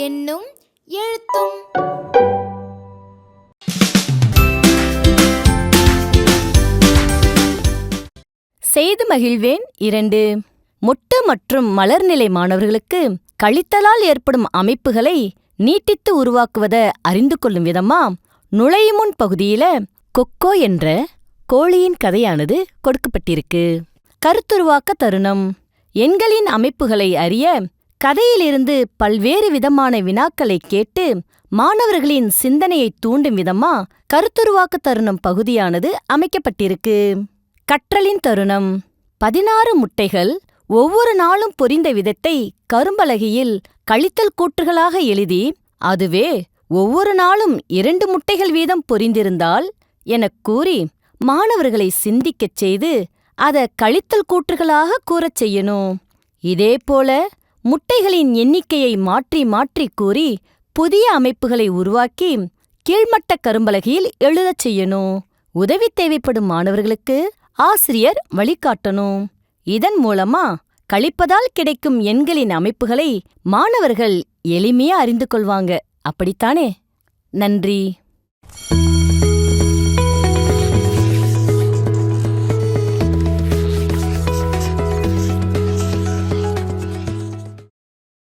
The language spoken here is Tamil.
எண்ணும் எழுத்தும். செய்து மகிழ்வேன் 2. மொட்டு மற்றும் மலர்நிலை மாணவர்களுக்கு கழித்தலால் ஏற்படும் அமைப்புகளை நீட்டித்து உருவாக்குவதை அறிந்து கொள்ளும் விதமா நுழையுமுன் பகுதியில கொக்கோ என்ற கோழியின் கதையானது கொடுக்கப்பட்டிருக்கு. கருத்துருவாக்க தருணம். எண்களின் அமைப்புகளை அறிய கதையிலிருந்து பல்வேறு விதமான வினாக்களை கேட்டு மாணவர்களின் சிந்தனையை தூண்டும் விதமா கருத்துருவாக்க தருணம் பகுதியானது அமைக்கப்பட்டிருக்கு. கற்றலின் தருணம். 16 முட்டைகள் ஒவ்வொரு நாளும் பொரிந்த விதத்தை கரும்பலகையில் கழித்தல் கூற்றுகளாக எழுதி, அதுவே ஒவ்வொரு நாளும் 2 முட்டைகள் வீதம் பொரிந்திருந்தால் எனக் கூறி மாணவர்களை சிந்திக்கச் செய்து அத கழித்தல் கூற்றுகளாக கூறச் செய்யணும். இதேபோல முட்டைகளின் எண்ணிக்கையை மாற்றி மாற்றி கூறி புதிய அமைப்புகளை உருவாக்கி கீழ்மட்ட கரும்பலகையில் எழுதச் செய்யணும். உதவி தேவைப்படும் மாணவர்களுக்கு ஆசிரியர் வழிகாட்டணும். இதன் மூலமா கழிப்பதால் கிடைக்கும் எண்களின் அமைப்புகளை மாணவர்கள் எளிமையா அறிந்து கொள்வாங்க. அப்படித்தானே? நன்றி.